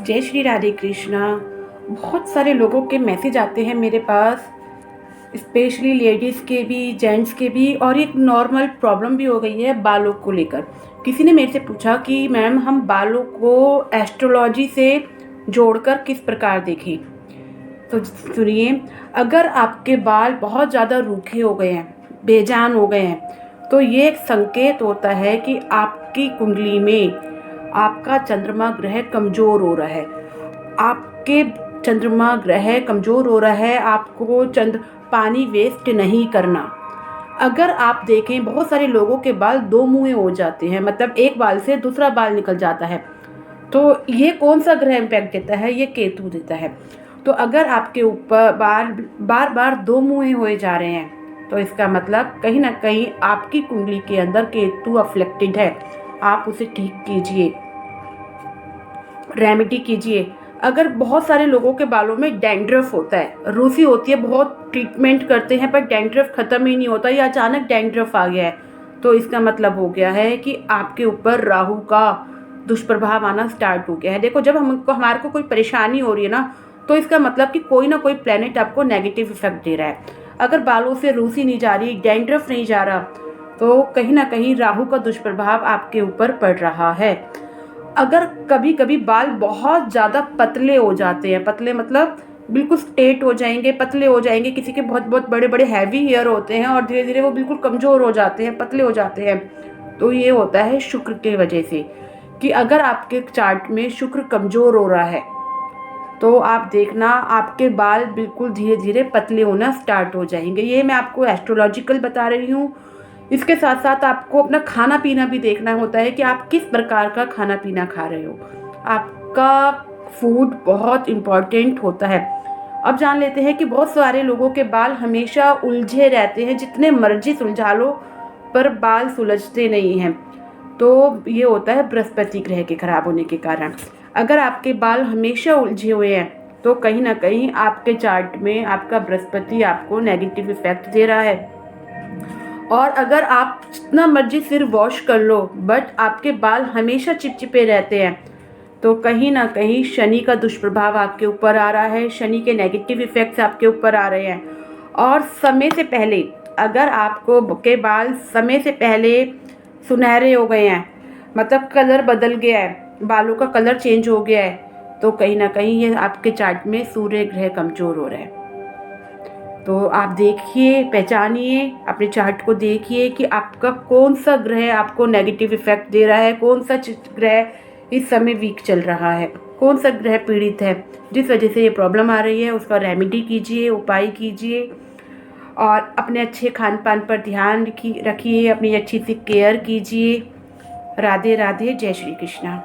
जय श्री राधे कृष्णा। बहुत सारे लोगों के मैसेज आते हैं मेरे पास, स्पेशली लेडीज़ के भी, जेंट्स के भी, और एक नॉर्मल प्रॉब्लम भी हो गई है बालों को लेकर। किसी ने मेरे से पूछा कि मैम हम बालों को एस्ट्रोलॉजी से जोड़कर किस प्रकार देखें। तो सुनिए, अगर आपके बाल बहुत ज़्यादा रूखे हो गए हैं, बेजान हो गए हैं, तो ये एक संकेत होता है कि आपकी कुंडली में आपका चंद्रमा ग्रह कमज़ोर हो रहा है। आपके चंद्रमा ग्रह कमज़ोर हो रहा है, आपको पानी वेस्ट नहीं करना। अगर आप देखें, बहुत सारे लोगों के बाल दो मुँहे हो जाते हैं, मतलब एक बाल से दूसरा बाल निकल जाता है। तो ये कौन सा ग्रह इम्पैक्ट देता है? ये केतु देता है। तो अगर आपके ऊपर बाल बार बार दो मुँहे हुए जा रहे हैं, तो इसका मतलब कहीं ना कहीं आपकी कुंडली के अंदर केतु अफ्लेक्टेड है। आप उसे ठीक कीजिए, रेमेडी कीजिए। अगर बहुत सारे लोगों के बालों में डैंड्रफ होता है, रूसी होती है, बहुत ट्रीटमेंट करते हैं पर डैंड्रफ ख़त्म ही नहीं होता, या अचानक डैंड्रफ आ गया है, तो इसका मतलब हो गया है कि आपके ऊपर राहु का दुष्प्रभाव आना स्टार्ट हो गया है। देखो, जब हमारे को कोई परेशानी हो रही है ना, तो इसका मतलब कि कोई ना कोई प्लेनेट आपको नेगेटिव इफेक्ट दे रहा है। अगर बालों से रूसी नहीं जा रही, डैंड्रफ नहीं जा रहा, तो कहीं ना कहीं राहु का दुष्प्रभाव आपके ऊपर पड़ रहा है। अगर कभी कभी बाल बहुत ज़्यादा पतले हो जाते हैं, पतले मतलब बिल्कुल स्ट्रेट हो जाएंगे, पतले हो जाएंगे, किसी के बहुत बहुत बड़े बड़े हैवी हेयर होते हैं और धीरे धीरे वो बिल्कुल कमज़ोर हो जाते हैं, पतले हो जाते हैं, तो ये होता है शुक्र के वजह से। कि अगर आपके चार्ट में शुक्र कमज़ोर हो रहा है, तो आप देखना आपके बाल बिल्कुल धीरे धीरे पतले होना स्टार्ट हो जाएंगे। ये मैं आपको एस्ट्रोलॉजिकल बता रही हूँ। इसके साथ साथ आपको अपना खाना पीना भी देखना होता है कि आप किस प्रकार का खाना पीना खा रहे हो। आपका फूड बहुत इम्पॉर्टेंट होता है। अब जान लेते हैं कि बहुत सारे लोगों के बाल हमेशा उलझे रहते हैं, जितने मर्जी सुलझा लो पर बाल सुलझते नहीं हैं। तो ये होता है बृहस्पति ग्रह के खराब होने के कारण। अगर आपके बाल हमेशा उलझे हुए हैं, तो कहीं ना कहीं आपके चार्ट में आपका बृहस्पति आपको नेगेटिव इफेक्ट दे रहा है। और अगर आप जितना मर्जी सिर वॉश कर लो बट आपके बाल हमेशा चिपचिपे रहते हैं, तो कहीं ना कहीं शनि का दुष्प्रभाव आपके ऊपर आ रहा है, शनि के नेगेटिव इफेक्ट्स आपके ऊपर आ रहे हैं। और समय से पहले, अगर आपको के बाल समय से पहले सुनहरे हो गए हैं, मतलब कलर बदल गया है, बालों का कलर चेंज हो गया है, तो कहीं ना कहीं ये आपके चार्ट में सूर्य ग्रह कमज़ोर हो रहा है। तो आप देखिए, पहचानिए, अपने चार्ट को देखिए कि आपका कौन सा ग्रह आपको नेगेटिव इफेक्ट दे रहा है, कौन सा ग्रह इस समय वीक चल रहा है, कौन सा ग्रह पीड़ित है, जिस वजह से ये प्रॉब्लम आ रही है। उसका रेमेडी कीजिए, उपाय कीजिए, और अपने अच्छे खान पान पर ध्यान रखिए, अपनी अच्छी सी केयर कीजिए। राधे राधे, जय श्री कृष्णा।